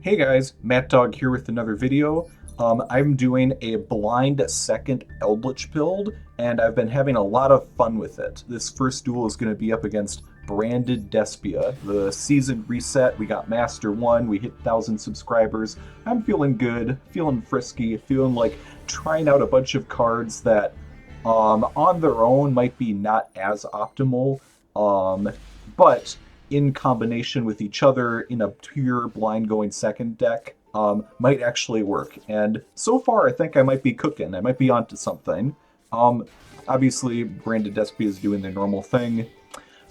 Hey guys, Matt Dog here with another video. I'm doing a blind second Eldlich build, and I've been having a lot of fun with it. This first duel is going to be up against Branded Despia. The season reset, we got Master 1, we hit 1,000 subscribers. I'm feeling good, feeling frisky, feeling like trying out a bunch of cards that on their own might be not as optimal, but in combination with each other in a pure blind going second deck might actually work. And so far, I think I might be cooking. I might be onto something. Obviously, Branded Despia is doing their normal thing.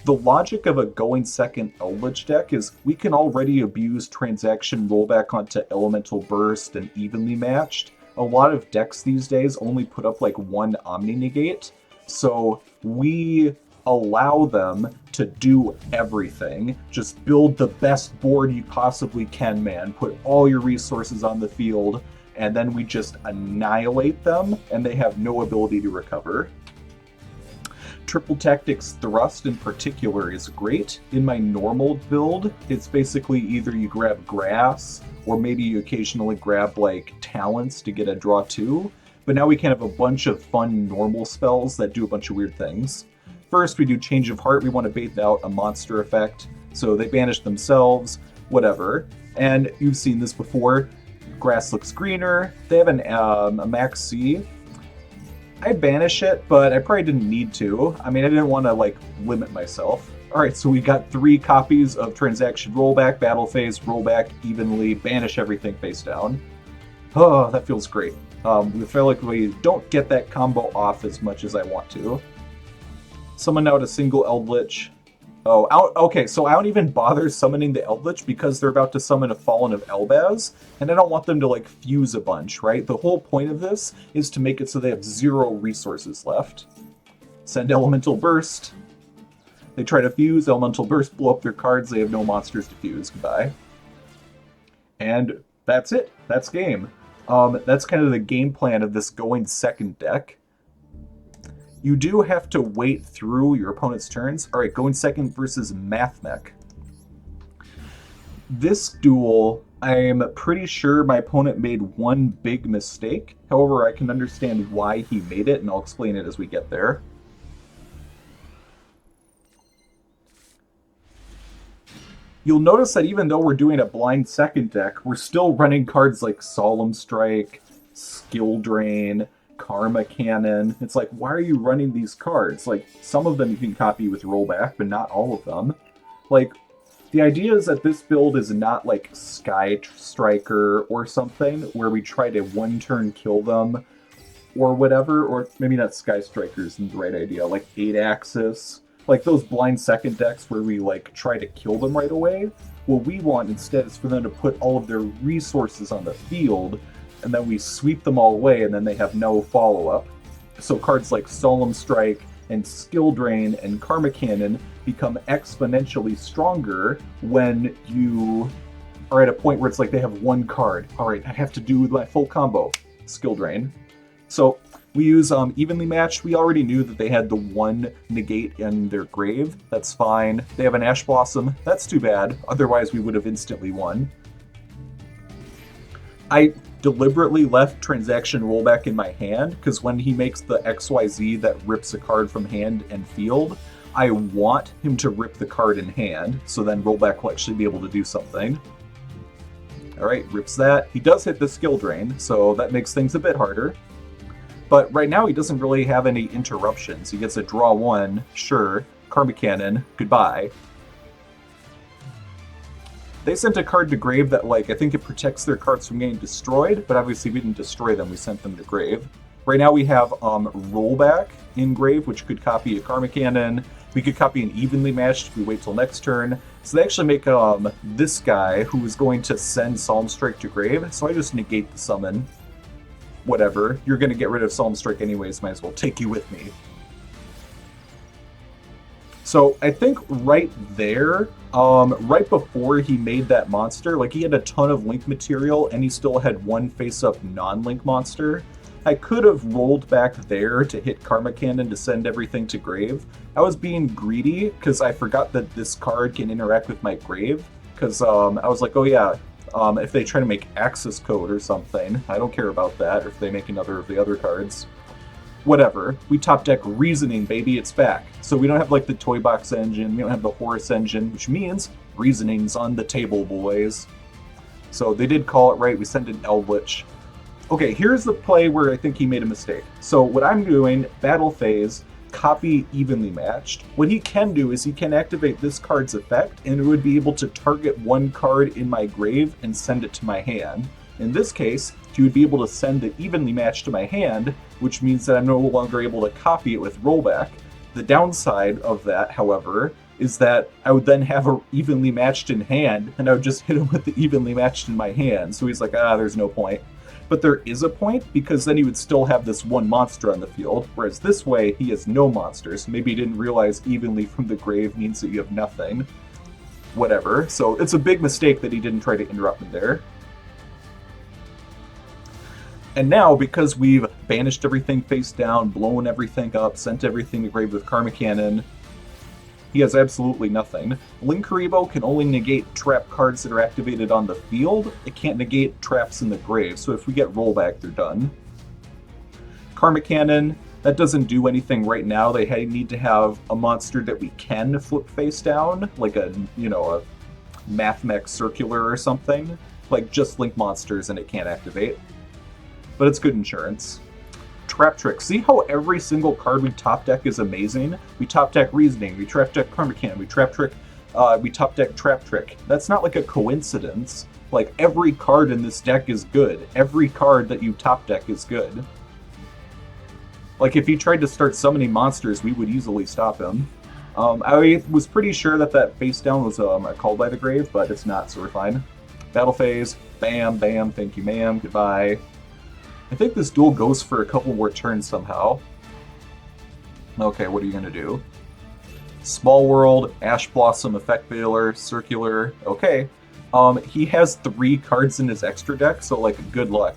The logic of a going second Eldlich deck is we can already abuse Transaction Rollback onto Elemental Burst and Evenly Matched. A lot of decks these days only put up like one Omni Negate, so we allow them to do everything. Just build the best board you possibly can, man. Put all your resources on the field, and then we just annihilate them, and they have no ability to recover. Triple Tactics Thrust in particular is great. In my normal build, it's basically either you grab Grass, or maybe you occasionally grab like Talents to get a draw 2. But now we can have a bunch of fun normal spells that do a bunch of weird things. First, we do Change of Heart. We want to bait out a monster effect. So they banish themselves, whatever. And you've seen this before. Grass looks greener. They have a Max C. I banish it, but I probably didn't need to. I mean, I didn't want to, like, limit myself. Alright, so we got 3 copies of Transaction Rollback, Battle Phase, Rollback, Evenly, banish everything face down. Oh, that feels great. We feel like we don't get that combo off as much as I want to. Summon out a single Eldlich. Oh, okay, so I don't even bother summoning the Eldlich because they're about to summon a Fallen of Elbaz, and I don't want them to, like, fuse a bunch, right? The whole point of this is to make it so they have 0 resources left. Send Elemental Burst. They try to fuse, Elemental Burst, blow up their cards, they have no monsters to fuse. Goodbye. And that's it. That's game. That's kind of the game plan of this going second deck. You do have to wait through your opponent's turns. All right, going second versus Mathmech. This duel, I'm pretty sure my opponent made one big mistake. However, I can understand why he made it, and I'll explain it as we get there. You'll notice that even though we're doing a blind second deck, we're still running cards like Solemn Strike, Skill Drain, Karma Cannon. It's like, why are you running these cards? Like, some of them you can copy with Rollback, but not all of them. Like, the idea is that this build is not like Sky Striker or something, where we try to one-turn kill them, or whatever, or maybe not Sky Striker isn't the right idea, like 8-Axis, like those blind second decks where we like try to kill them right away. What we want instead is for them to put all of their resources on the field, and then we sweep them all away, and then they have no follow-up. So cards like Solemn Strike and Skill Drain and Karma Cannon become exponentially stronger when you are at a point where it's like they have one card. Alright, I have to do my full combo. Skill Drain. So we use Evenly Matched. We already knew that they had the one negate in their grave. That's fine. They have an Ash Blossom. That's too bad. Otherwise we would have instantly won. I deliberately left Transaction Rollback in my hand, because when he makes the XYZ that rips a card from hand and field, I want him to rip the card in hand, so then Rollback will actually be able to do something. Alright, rips that. He does hit the Skill Drain, so that makes things a bit harder. But right now he doesn't really have any interruptions. He gets a draw 1, sure. Karma Cannon, goodbye. They sent a card to grave that, like, I think it protects their cards from getting destroyed, but obviously we didn't destroy them, we sent them to grave. Right now we have Rollback in grave, which could copy a Karma Cannon. We could copy an Evenly Matched if we wait till next turn. So they actually make this guy who is going to send Solemn Strike to grave, so I just negate the summon. Whatever, you're going to get rid of Solemn Strike anyways, might as well take you with me. So I think right there, right before he made that monster, like he had a ton of link material and he still had one face-up non-link monster. I could have rolled back there to hit Karma Cannon to send everything to grave. I was being greedy because I forgot that this card can interact with my grave. Because I was like, oh yeah, If they try to make access code or something, I don't care about that. Or if they make another of the other cards, whatever. We top deck Reasoning, baby, it's back. So we don't have like the Toy Box engine, we don't have the Horus engine, which means Reasoning's on the table, boys. So they did call it right. We sent an Eldlich. Okay, here's the play where I think he made a mistake. So what I'm doing, battle phase, copy evenly matched. What he can do is he can activate this card's effect, and it would be able to target one card in my grave and send it to my hand. In this case, he would be able to send the evenly matched to my hand, which means that I'm no longer able to copy it with rollback. The downside of that, however, is that I would then have a evenly matched in hand, and I would just hit him with the evenly matched in my hand. So he's like, there's no point. But there is a point, because then he would still have this one monster on the field, whereas this way, he has no monsters. Maybe he didn't realize evenly from the grave means that you have nothing. Whatever. So it's a big mistake that he didn't try to interrupt me there. And now, because we've banished everything face down, blown everything up, sent everything to grave with Karma Cannon, he has absolutely nothing. Linkuriboh can only negate trap cards that are activated on the field. It can't negate traps in the grave, so if we get rollback, they're done. Karma Cannon, that doesn't do anything right now. They need to have a monster that we can flip face down, like a Mathmech Circular or something. Like just Link monsters and it can't activate. But it's good insurance. Trap Trick. See how every single card we top deck is amazing? We top deck Reasoning, we trap deck Karma Cannon, we top deck Trap Trick. That's not like a coincidence. Like, every card in this deck is good. Every card that you top deck is good. Like, if he tried to start summoning monsters, we would easily stop him. I was pretty sure that face down was a Call by the Grave, but it's not, so we're fine. Battle phase. Bam, bam, thank you, ma'am, goodbye. I think this duel goes for a couple more turns somehow. Okay, what are you going to do? Small World, Ash Blossom, Effect Veiler, Circular. Okay. He has 3 cards in his extra deck, so, like, good luck.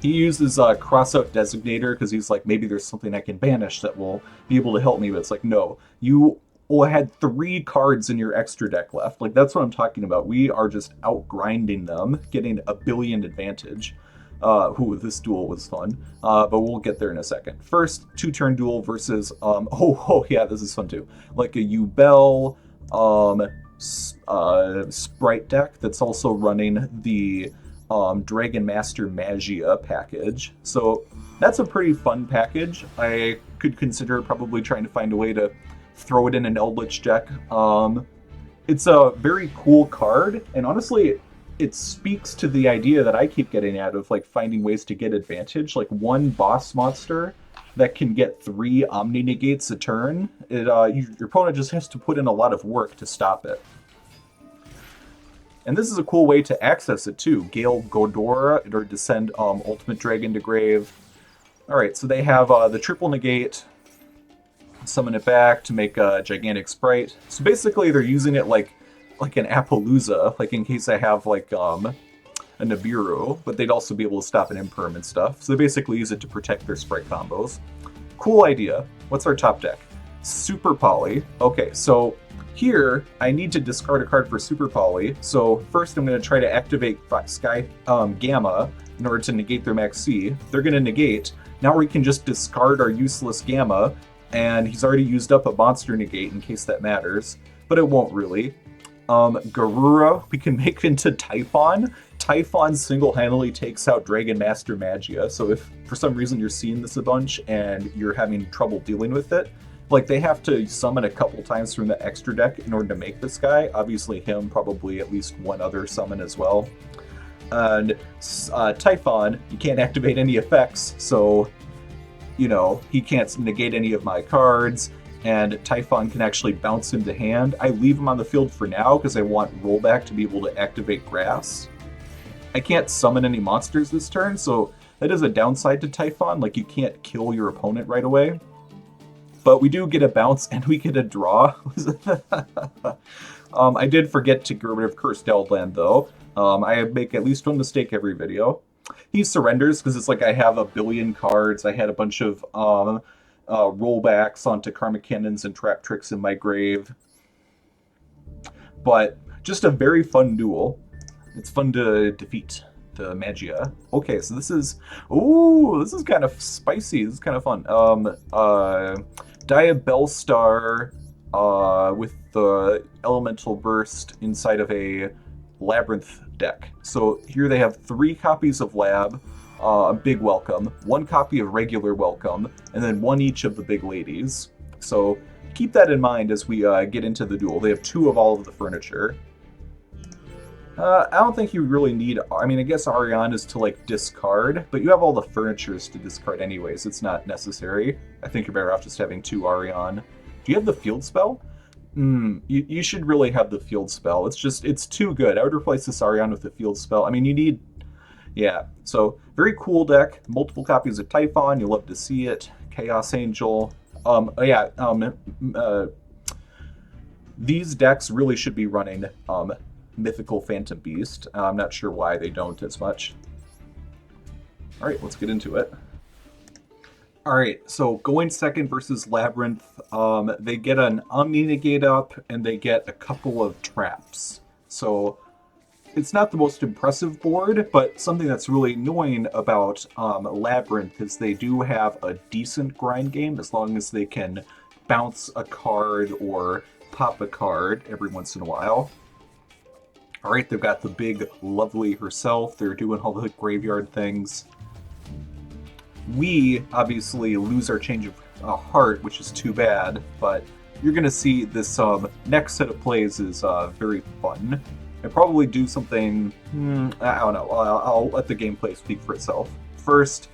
He uses Crossout Designator because he's like, maybe there's something I can banish that will be able to help me, but it's like, no. You had 3 cards in your extra deck left. Like, that's what I'm talking about. We are just out-grinding them, getting a billion advantage. This duel was fun, but we'll get there in a second. First, 2-turn duel versus, yeah, this is fun too. Like a Yubel, Sprite deck that's also running the Dragon Master Magia package. So that's a pretty fun package. I could consider probably trying to find a way to throw it in an Eldlich deck. It's a very cool card, and honestly, it speaks to the idea that I keep getting out of, like, finding ways to get advantage. Like, one boss monster that can get 3 Omni Negates a turn, your opponent just has to put in a lot of work to stop it. And this is a cool way to access it, too. Gale Godora, or Descend Ultimate Dragon to Grave. Alright, so they have the triple negate, summon it back to make a gigantic Sprite. So basically they're using it like an Appaloosa, like in case I have like a Nibiru, but they'd also be able to stop an Imperm and stuff. So they basically use it to protect their Sprite combos. Cool idea. What's our top deck? Super Poly. Okay, so here I need to discard a card for Super Poly. So first I'm going to try to activate Sky Gamma in order to negate their Max C. They're going to negate. Now we can just discard our useless Gamma, and he's already used up a monster negate in case that matters, but it won't really. Garura, we can make into Typhon. Typhon single-handedly takes out Dragon Master Magia, so if for some reason you're seeing this a bunch and you're having trouble dealing with it, like, they have to summon a couple times from the extra deck in order to make this guy. Obviously him, probably at least one other summon as well. And Typhon, you can't activate any effects, so, you know, he can't negate any of my cards. And Typhon can actually bounce him to hand. I leave him on the field for now because I want Rollback to be able to activate Grass. I can't summon any monsters this turn, so that is a downside to Typhon. Like, you can't kill your opponent right away. But we do get a bounce and we get a draw. I did forget to get rid of Cursed Eldland, though. I make at least one mistake every video. He surrenders because it's like I have a billion cards. I had a bunch of rollbacks onto Karma Cannons and Trap Tricks in my grave. But just a very fun duel. It's fun to defeat the Magia. Okay, so this is, ooh, this is kind of spicy. This is kind of fun. Diabellstar with the Elemental Burst inside of a Labrynth deck. So here they have 3 copies of Lab, Big Welcome, 1 copy of Regular Welcome, and then 1 each of the Big Ladies. So keep that in mind as we get into the duel. They have 2 of all of the furniture. I don't think you really need... I mean, I guess Arion is to, like, discard, but you have all the furnitures to discard anyways. It's not necessary. I think you're better off just having 2 Arion. Do you have the field spell? You should really have the field spell. It's too good. I would replace this Arion with the field spell. I mean, you need... Yeah, so very cool deck. Multiple copies of Typhon. You'll love to see it. Chaos Angel. These decks really should be running Mythical Phantom Beast. I'm not sure why they don't as much. Alright, let's get into it. Alright, so going second versus Labrynth, they get an Omni Negate up, and they get a couple of traps. So, it's not the most impressive board, but something that's really annoying about Labrynth is they do have a decent grind game, as long as they can bounce a card or pop a card every once in a while. Alright, they've got the big Lovely herself. They're doing all the graveyard things. We obviously lose our change of heart, which is too bad, but you're going to see this next set of plays is very fun. I probably do something... I don't know. I'll let the gameplay speak for itself. First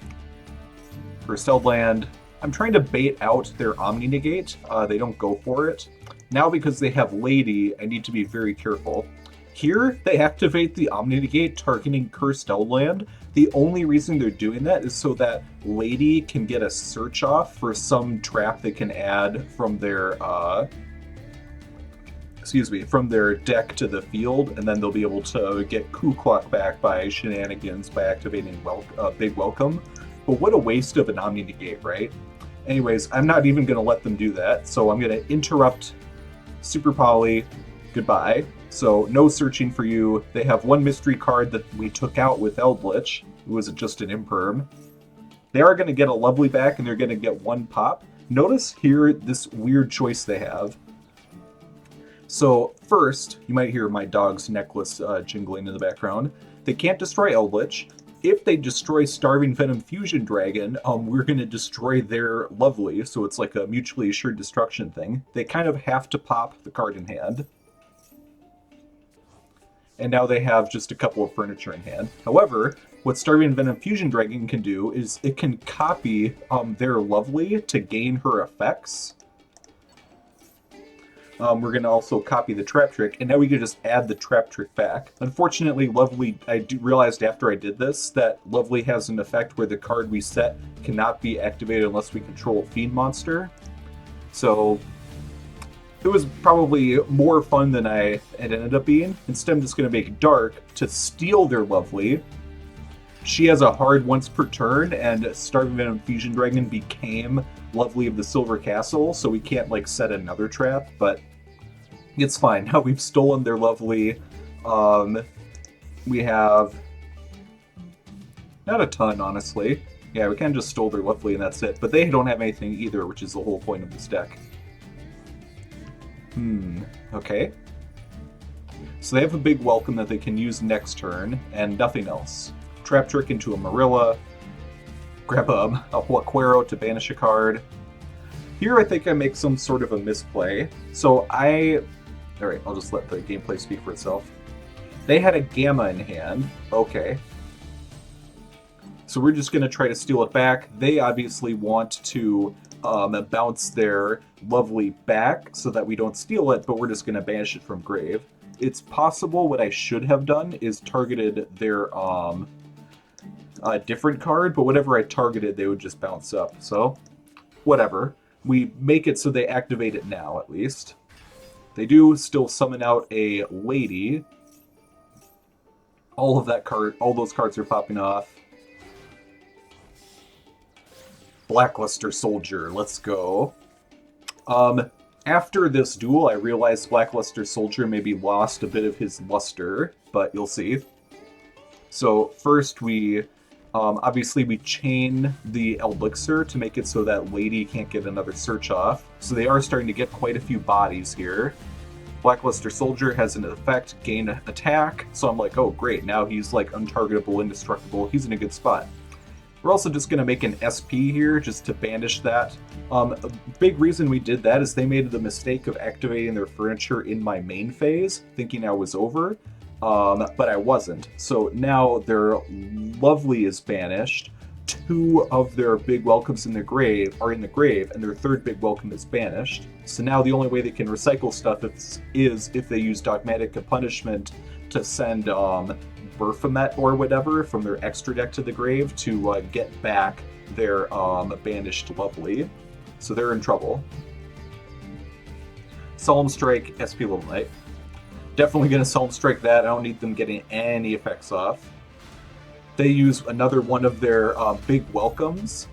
Eldland. I'm trying to bait out their Omni Negate. They don't go for it. Now, because they have Lady, I need to be very careful. Here, they activate the Omni Negate targeting Cursed Eldland. The only reason they're doing that is so that Lady can get a search off for some trap they can add from their, from their deck to the field, and then they'll be able to get Kukwak back by shenanigans by activating Big Welcome. But what a waste of an Omni Negate, right? Anyways, I'm not even going to let them do that, so I'm going to interrupt Super Poly. Goodbye. So, no searching for you. They have 1 mystery card that we took out with Eldlich. It was just an Imperm. They are going to get a Lovely back, and they're going to get 1 pop. Notice here this weird choice they have. So, first, you might hear my dog's necklace jingling in the background. They can't destroy Eldlich. If they destroy Starving Venom Fusion Dragon, we're going to destroy their Lovely, so it's like a mutually assured destruction thing. They kind of have to pop the card in hand. And now they have just a couple of furniture in hand. However, what Starving Venom Fusion Dragon can do is it can copy their Lovely to gain her effects. We're going to also copy the Trap Trick, and now we can just add the Trap Trick back. Unfortunately, Lovely, realized after I did this that Lovely has an effect where the card we set cannot be activated unless we control a Fiend monster. So it was probably more fun than it ended up being. Instead, I'm just going to make Dark to steal their Lovely. She has a hard once per turn, and Starving Venom Fusion Dragon became Lovely of the Silver Castle, so we can't, like, set another trap, but it's fine. Now we've stolen their Lovely. We have not a ton, honestly. Yeah, we kind of just stole their Lovely, and that's it. But they don't have anything either, which is the whole point of this deck. Okay. So they have a big Welcome that they can use next turn, and nothing else. Trap Trick into a Marrella. Grab a Huaquero to banish a card. Here I think I make some sort of a misplay. So Alright, I'll just let the gameplay speak for itself. They had a Gamma in hand. Okay. So we're just going to try to steal it back. They obviously want to bounce their Lovely back so that we don't steal it, but we're just going to banish it from grave. It's possible what I should have done is targeted their a different card, but whatever I targeted, they would just bounce up. So, whatever. We make it so they activate it now, at least. They do still summon out a Lady. All those cards are popping off. Blackluster Soldier, let's go. After this duel, I realized Blackluster Soldier maybe lost a bit of his luster, but you'll see. So first we, obviously we chain the Eldlixir to make it so that Lady can't get another search off. So they are starting to get quite a few bodies here. Blackluster Soldier has an effect, gain attack, so I'm like, oh great, now he's like untargetable, indestructible, he's in a good spot. We're also just going to make an SP here just to banish that. A big reason we did that is they made the mistake of activating their furniture in my main phase, thinking I was over, but I wasn't. So now their Lovely is banished. 2 of their big welcomes in the grave are in the grave, and their 3rd big welcome is banished. So now the only way they can recycle stuff is if they use Dogmatic Punishment to send Baphomet or whatever from their extra deck to the grave to get back their banished Lovely. So they're in trouble. Solemn Strike, SP Little Knight. Definitely going to Solemn Strike that. I don't need them getting any effects off. They use another one of their big welcomes.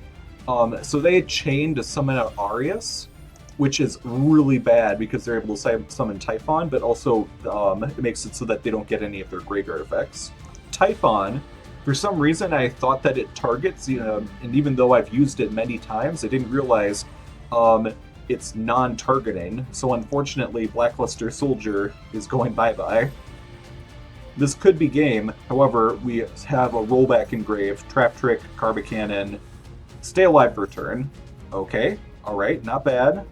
So they chain to summon out Arius, which is really bad because they're able to summon Typhon, but also it makes it so that they don't get any of their graveyard effects. Typhon, for some reason I thought that it targets, and even though I've used it many times, I didn't realize it's non-targeting. So unfortunately, Blackluster Soldier is going bye-bye. This could be game, however, we have a rollback engrave, Trap Trick, Karma Cannon, stay alive for a turn. Okay, alright, not bad.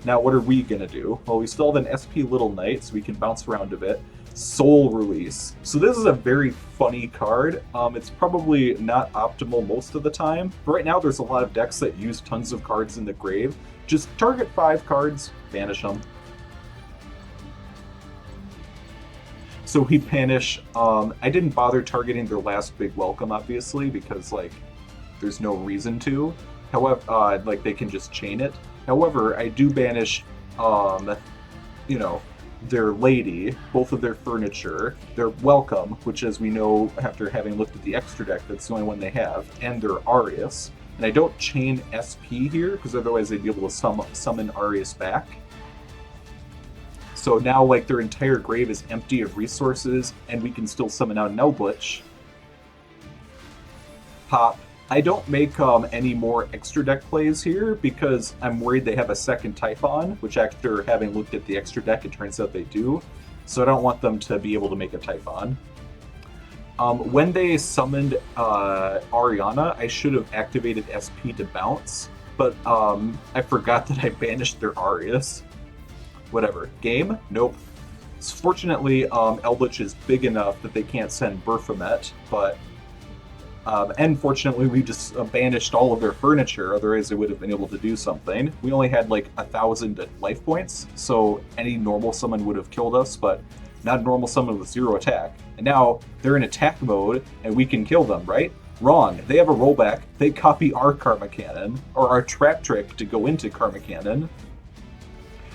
Now what are we gonna do? Well, we still have an SP Little Knight, so we can bounce around a bit. Soul Release. So this is a very funny card. It's probably not optimal most of the time. But right now there's a lot of decks that use tons of cards in the grave. Just target 5 cards, banish them. So we banish, I didn't bother targeting their last big welcome, obviously, because, like, there's no reason to. However, like, they can just chain it. However, I do banish, you know, their Lady, both of their furniture, their welcome, which, as we know after having looked at the extra deck, that's the only one they have, and their Arius. And I don't chain SP here, because otherwise they'd be able to summon Arius back. So now, like, their entire grave is empty of resources, and we can still summon out an Eldlich. Pop. I don't make any more extra deck plays here, because I'm worried they have a second Typhon, which after having looked at the extra deck, it turns out they do. So I don't want them to be able to make a Typhon. When they summoned Ariana, I should have activated SP to bounce, but I forgot that I banished their Arius. Whatever. Game? Nope. Fortunately, Eldlich is big enough that they can't send Baphomet, but... and fortunately, we just banished all of their furniture, otherwise they would have been able to do something. We only had like 1,000 life points, so any normal summon would have killed us, but not a normal summon with 0 attack. And now they're in attack mode, and we can kill them, right? Wrong. They have a rollback. They copy our Karma Cannon, or our Trap Trick to go into Karma Cannon.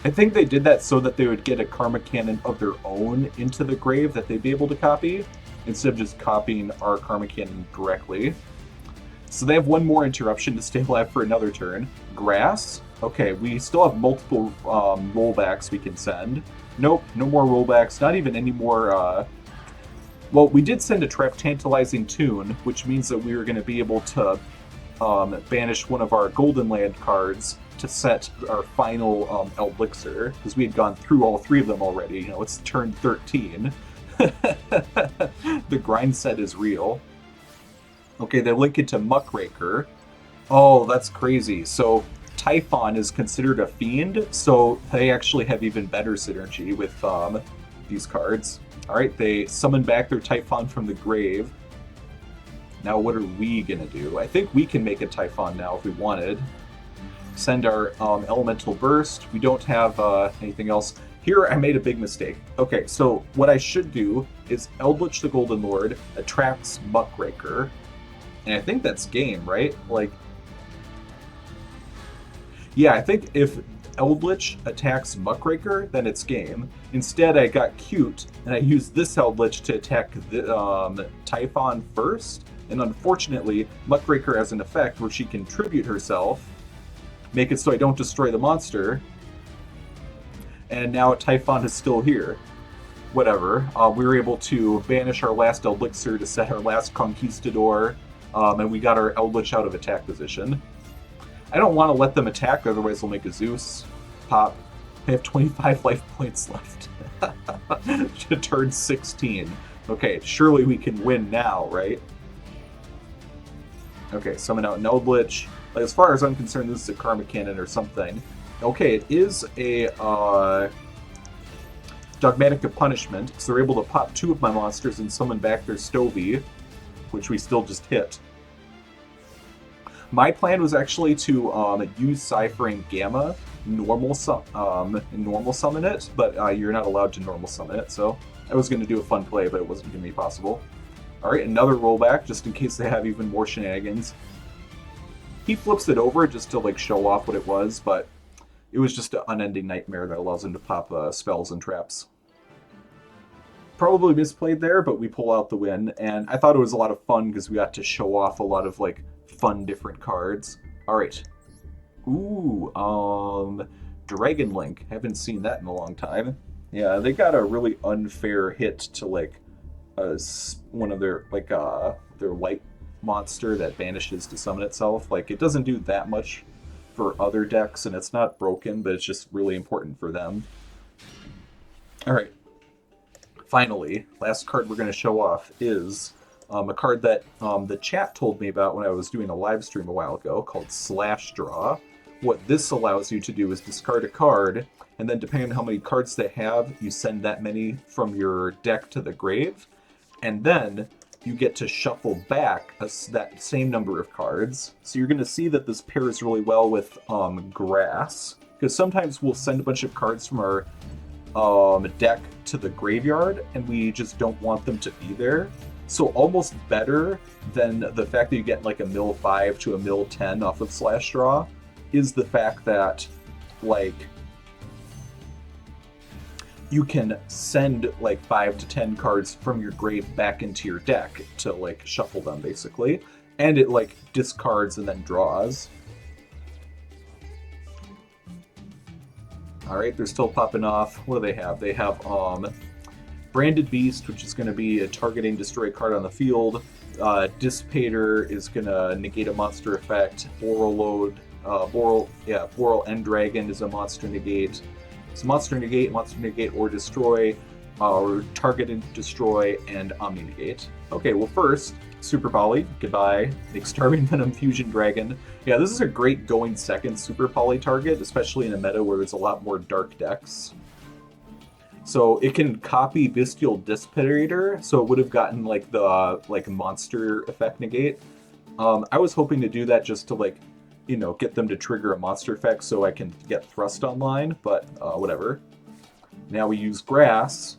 I think they did that so that they would get a Karma Cannon of their own into the grave that they'd be able to copy, instead of just copying our Karma Cannon directly. So they have one more interruption to stay alive for another turn. Grass? Okay, we still have multiple rollbacks we can send. Nope, no more rollbacks, not even any more... Well, we did send a Trap Tantalizing Tune, which means that we were going to be able to banish one of our Golden Land cards to set our final Eldlixir, because we had gone through all 3 of them already. You know, it's turn 13. The grind set is real. Okay, they link it to Muckraker. Oh, that's crazy. So Typhon is considered a fiend, so they actually have even better synergy with these cards. Alright, they summon back their Typhon from the grave. Now what are we gonna do? I think we can make a Typhon now if we wanted. Send our Elemental Burst. We don't have anything else. Here I made a big mistake. Okay, so what I should do is Eldlich the Golden Lord attracts Muckraker. And I think that's game, right? Like, yeah, I think if Eldlich attacks Muckraker, then it's game. Instead, I got cute, and I used this Eldlich to attack the Typhon first. And unfortunately, Muckraker has an effect where she can tribute herself, make it so I don't destroy the monster. And now Typhon is still here. Whatever. We were able to banish our last Eldlixir to set our last Conquistador, and we got our Eldlich out of attack position. I don't want to let them attack, otherwise they'll make a Zeus pop. They have 25 life points left to turn 16. Okay, surely we can win now, right? Okay, summon out an Eldlich. Like, as far as I'm concerned, this is a Karma Cannon or something. Okay, it is a Dogmatic of Punishment, so they're able to pop 2 of my monsters and summon back their Stovey, which we still just hit. My plan was actually to use Cyphering Gamma, normal summon it, but you're not allowed to normal summon it, so I was going to do a fun play, but it wasn't going to be possible. Alright, another rollback, just in case they have even more shenanigans. He flips it over just to like show off what it was, but it was just an unending nightmare that allows him to pop spells and traps. Probably misplayed there, but we pull out the win, and I thought it was a lot of fun because we got to show off a lot of like fun different cards. Alright. Ooh, Dragon Link. Haven't seen that in a long time. Yeah, they got a really unfair hit to like one of their like their light monster that vanishes to summon itself. Like, it doesn't do that much for other decks, and it's not broken, but it's just really important for them. Alright. Finally, last card we're going to show off is a card that the chat told me about when I was doing a live stream a while ago called Slash Draw. What this allows you to do is discard a card, and then depending on how many cards they have, you send that many from your deck to the grave, and then you get to shuffle back that same number of cards. So you're going to see that this pairs really well with Grass, because sometimes we'll send a bunch of cards from our deck to the graveyard, and we just don't want them to be there. So almost better than the fact that you get like a mill 5 to a mill 10 off of Slash Draw is the fact that, like, you can send like 5 to 10 cards from your grave back into your deck to like shuffle them, basically. And it like discards and then draws. Alright, they're still popping off. What do they have? They have Branded Beast, which is going to be a targeting destroy card on the field. Dissipator is going to negate a monster effect. Boral End Dragon is a monster negate. It's monster negate, or destroy, or target and destroy, and omni negate. Okay, well first, Super Poly, goodbye. Make Starving Venom Fusion Dragon. Yeah, this is a great going second Super Poly target, especially in a meta where there's a lot more dark decks. So it can copy Bestial Dissipator, so it would have gotten like the monster effect negate. I was hoping to do that just to like, you know, get them to trigger a monster effect so I can get Thrust online, but whatever. Now we use Grass,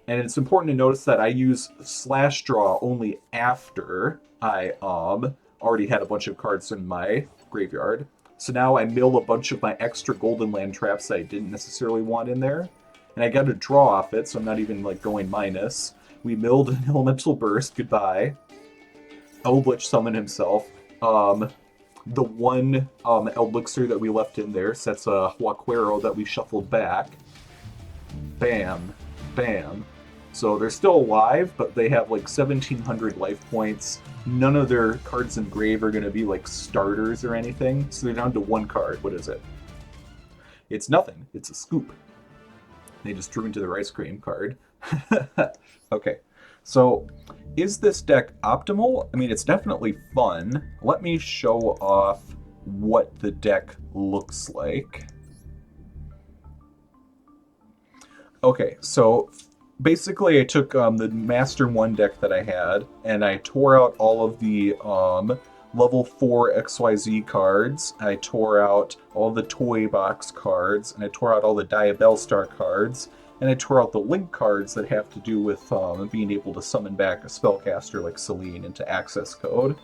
and it's important to notice that I use Slash Draw only after I already had a bunch of cards in my graveyard. So now I mill a bunch of my extra Golden Land traps that I didn't necessarily want in there, and I got to draw off it, so I'm not even like going minus. We milled an Elemental Burst, goodbye. Eldlich summon himself. The one Eldlixir that we left in there sets a Huaquero that we shuffled back. Bam. Bam. So they're still alive, but they have like 1,700 life points. None of their cards in grave are going to be like starters or anything, so they're down to one card. What is it? It's nothing. It's a scoop. They just drew into their ice cream card. Okay. So, is this deck optimal? I mean, it's definitely fun. Let me show off what the deck looks like. Okay, so basically I took the Master 1 deck that I had, and I tore out all of the level 4 XYZ cards. I tore out all the Toy Box cards, and I tore out all the Diabellstar cards. And I tore out the link cards that have to do with being able to summon back a spellcaster like Celine into access code.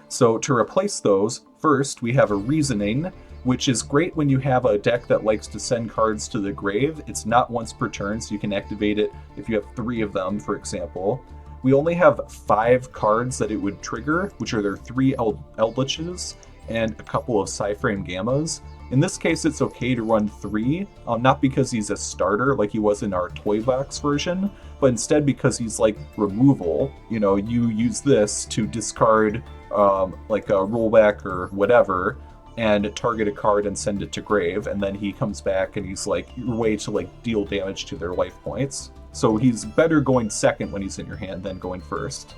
So to replace those, first we have a Reasoning, which is great when you have a deck that likes to send cards to the grave. It's not once per turn, so you can activate it if you have 3 of them, for example. We only have 5 cards that it would trigger, which are their 3 Eldliches and a couple of Cyframe Gammas. In this case, it's okay to run 3, not because he's a starter like he was in our toy box version, but instead because he's like removal. You know, you use this to discard like a rollback or whatever, and target a card and send it to grave, and then he comes back and he's like your way to like deal damage to their life points. So he's better going second when he's in your hand than going first.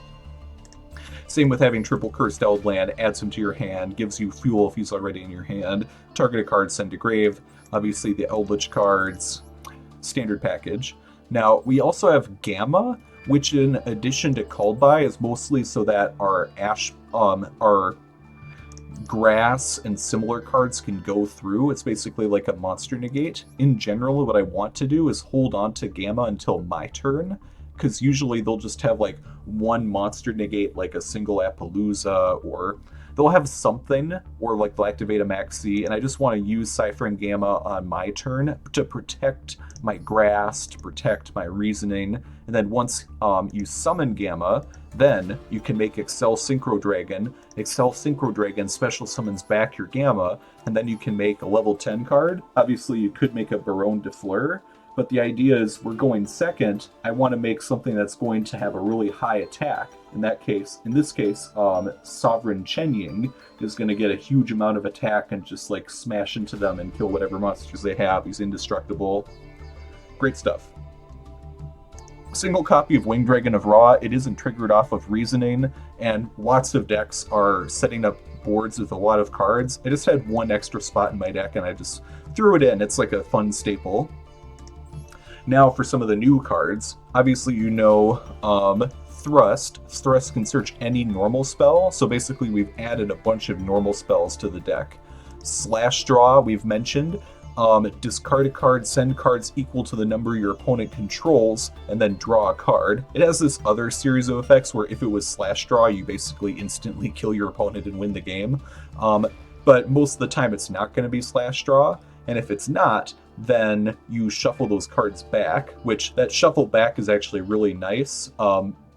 Same with having triple cursed Eldland, adds him to your hand, gives you fuel if he's already in your hand, target a card, send to grave. Obviously the Eldlich cards, standard package. Now we also have Gamma, which in addition to Called By is mostly so that our our grass and similar cards can go through. It's basically like a monster negate. In general, what I want to do is hold on to Gamma until my turn, because usually they'll just have like one monster negate, like a single Appaloosa, or they'll have something, or like they'll activate a Maxi, and I just want to use Cypher and Gamma on my turn to protect my grass, to protect my reasoning, and then once you summon Gamma, then you can make Accel Synchro Dragon. Accel Synchro Dragon special summons back your Gamma, and then you can make a level 10 card. Obviously you could make a Baronne de Fleur, but the idea is we're going second. I want to make something that's going to have a really high attack. In this case, Sovereign Chenying is going to get a huge amount of attack and just like smash into them and kill whatever monsters they have. He's indestructible. Great stuff. Single copy of Winged Dragon of Ra. It isn't triggered off of reasoning, and lots of decks are setting up boards with a lot of cards. I just had one extra spot in my deck and I just threw it in. It's like a fun staple. Now for some of the new cards. Obviously you know Thrust. Thrust can search any normal spell, so basically we've added a bunch of normal spells to the deck. Slash Draw, we've mentioned. Discard a card, send cards equal to the number your opponent controls, and then draw a card. It has this other series of effects where if it was Slash Draw, you basically instantly kill your opponent and win the game. But most of the time it's not going to be Slash Draw, and if it's not, then you shuffle those cards back, which that shuffle back is actually really nice.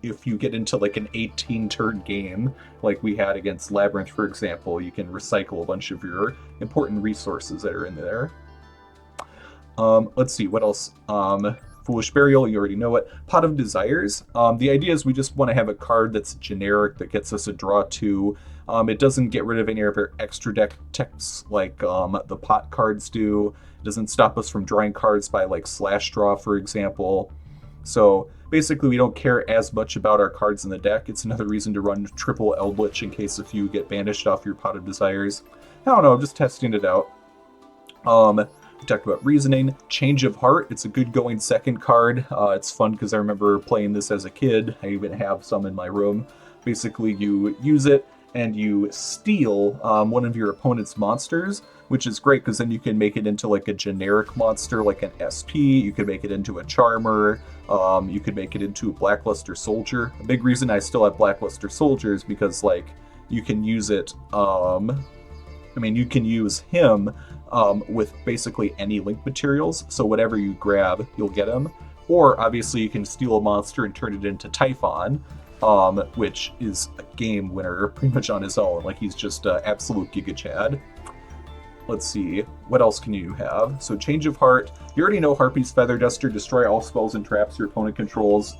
If you get into like an 18-turn game, like we had against Labrynth, for example, you can recycle a bunch of your important resources that are in there. Let's see, what else? Foolish Burial, you already know it. Pot of Desires. The idea is we just want to have a card that's generic, that gets us a draw 2. It doesn't get rid of any of our extra deck texts like the pot cards do. It doesn't stop us from drawing cards by like Slash Draw, for example. So basically we don't care as much about our cards in the deck. It's another reason to run triple Eldlich in case if you get banished off your Pot of Desires. I don't know, I'm just testing it out. We talked about Reasoning. Change of Heart, it's a good going second card. It's fun because I remember playing this as a kid. I even have some in my room. Basically you use it and you steal one of your opponent's monsters, which is great because then you can make it into like a generic monster like an SP, you could make it into a Charmer, you could make it into a Blackluster Soldier. A big reason I still have Blackluster Soldier is because like you can use it, you can use him with basically any link materials, so whatever you grab, you'll get him. Or obviously you can steal a monster and turn it into Typhon, which is a game winner pretty much on his own. Like he's just absolute Giga Chad. Let's see, what else can you have? So Change of Heart, you already know Harpy's Feather Duster, destroy all spells and traps your opponent controls.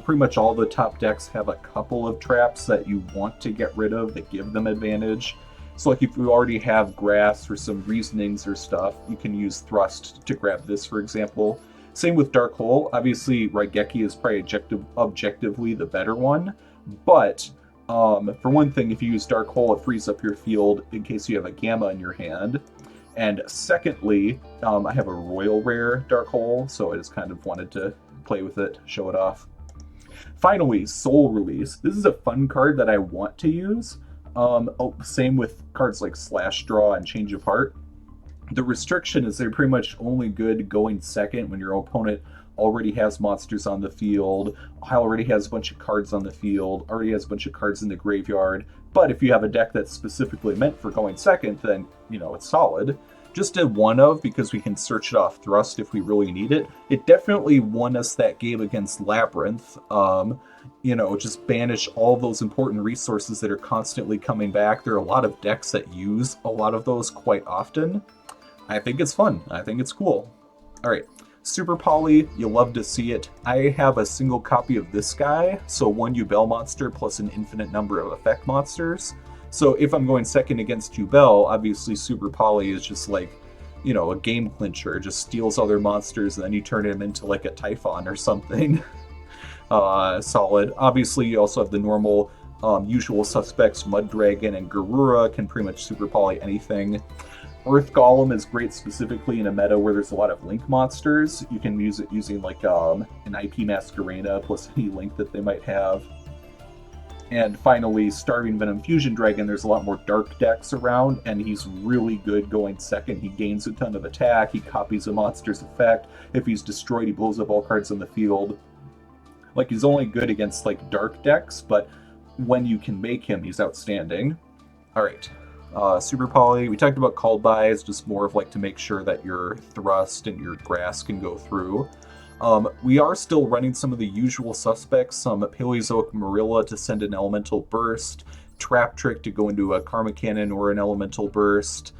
Pretty much all the top decks have a couple of traps that you want to get rid of that give them advantage. So like if you already have grass or some reasonings or stuff, you can use Thrust to grab this, for example. Same with Dark Hole. Obviously, Raigeki is probably objectively the better one, but for one thing, if you use Dark Hole, it frees up your field in case you have a Gamma in your hand. And secondly, I have a Royal Rare Dark Hole, so I just kind of wanted to play with it, show it off. Finally, Soul Release. This is a fun card that I want to use. Same with cards like Slash Draw and Change of Heart. The restriction is they're pretty much only good going second when your opponent already has monsters on the field, already has a bunch of cards on the field, already has a bunch of cards in the graveyard. But if you have a deck that's specifically meant for going second, then, you know, it's solid. Just a one of, because we can search it off Thrust if we really need it. It definitely won us that game against Labrynth. Just banish all those important resources that are constantly coming back. There are a lot of decks that use a lot of those quite often. I think it's fun. I think it's cool. All right. Super Poly, you'll love to see it. I have a single copy of this guy, so one Yubel monster plus an infinite number of effect monsters. So if I'm going second against Yubel, obviously Super Poly is just like, you know, a game clincher. It just steals other monsters and then you turn him into like a Typhon or something. Solid. Obviously, you also have the normal usual suspects, Muddragon and Garura can pretty much Super Poly anything. Earth Golem is great specifically in a meta where there's a lot of link monsters. You can use it using like an IP Masquerena plus any link that they might have. And finally, Starving Venom Fusion Dragon, there's a lot more dark decks around, and he's really good going second. He gains a ton of attack, he copies a monster's effect. If he's destroyed, he blows up all cards on the field. Like, he's only good against like dark decks, but when you can make him, he's outstanding. Alright. Super Poly, we talked about called by, it's just more of like to make sure that your thrust and your grass can go through. We are still running some of the usual suspects, some Paleozoic Marrella to send an elemental burst, Trap Trick to go into a Karma Cannon or an elemental burst.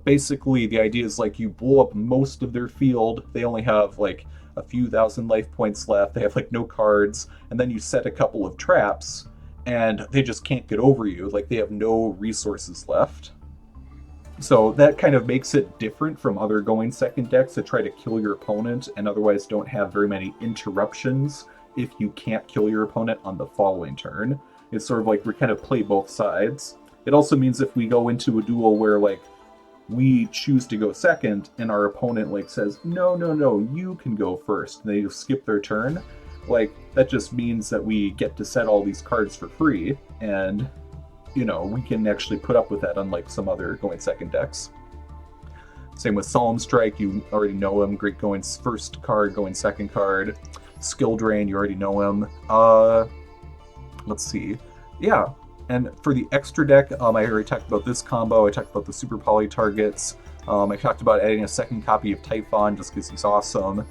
Basically, the idea is like you blow up most of their field, they only have like a few thousand life points left, they have like no cards, and then you set a couple of traps, and they just can't get over you, like they have no resources left. So that kind of makes it different from other going second decks that try to kill your opponent and otherwise don't have very many interruptions if you can't kill your opponent on the following turn. It's sort of like we kind of play both sides. It also means if we go into a duel where like we choose to go second and our opponent like says, no, you can go first, and they skip their turn, like that just means that we get to set all these cards for free, and you know, we can actually put up with that unlike some other going second decks. Same with Solemn Strike, you already know him, great going first card, going second card. Skill Drain, you already know him. Let's see. Yeah, and for the extra deck, I already talked about this combo, I talked about the Super Poly targets, I talked about adding a second copy of Typhon just because he's awesome.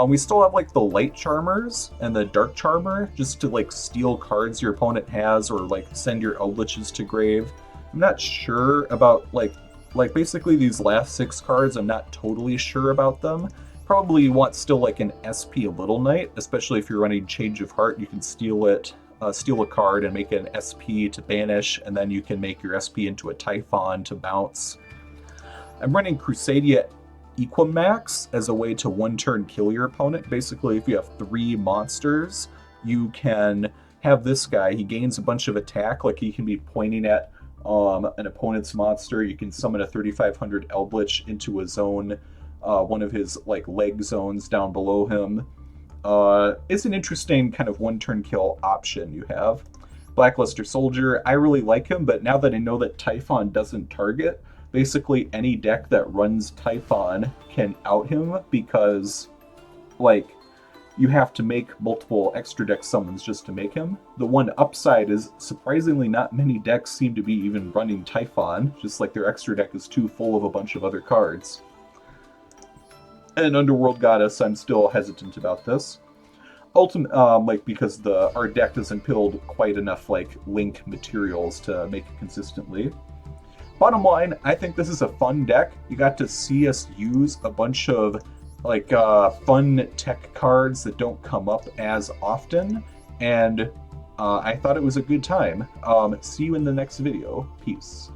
We still have like the Light Charmers and the Dark Charmer just to like steal cards your opponent has or like send your Eldliches to grave. I'm not sure about like basically these last 6 cards, I'm not totally sure about them. Probably want still like an SP Little Knight, especially if you're running Change of Heart, you can steal it, steal a card and make it an SP to banish, and then you can make your SP into a Typhon to bounce. I'm running Crusadia Equimax as a way to one-turn kill your opponent. Basically, if you have 3 monsters, you can have this guy. He gains a bunch of attack, like he can be pointing at an opponent's monster. You can summon a 3500 Eldlich into a zone, one of his like leg zones down below him. It's an interesting kind of one-turn kill option you have. Blackluster Soldier, I really like him, but now that I know that Typhon doesn't target, basically any deck that runs Typhon can out him because, like, you have to make multiple extra deck summons just to make him. The one upside is surprisingly not many decks seem to be even running Typhon, just like their extra deck is too full of a bunch of other cards. And Underworld Goddess, I'm still hesitant about this. Because our deck doesn't build quite enough like link materials to make it consistently. Bottom line, I think this is a fun deck. You got to see us use a bunch of like fun tech cards that don't come up as often, and I thought it was a good time. See you in the next video. Peace.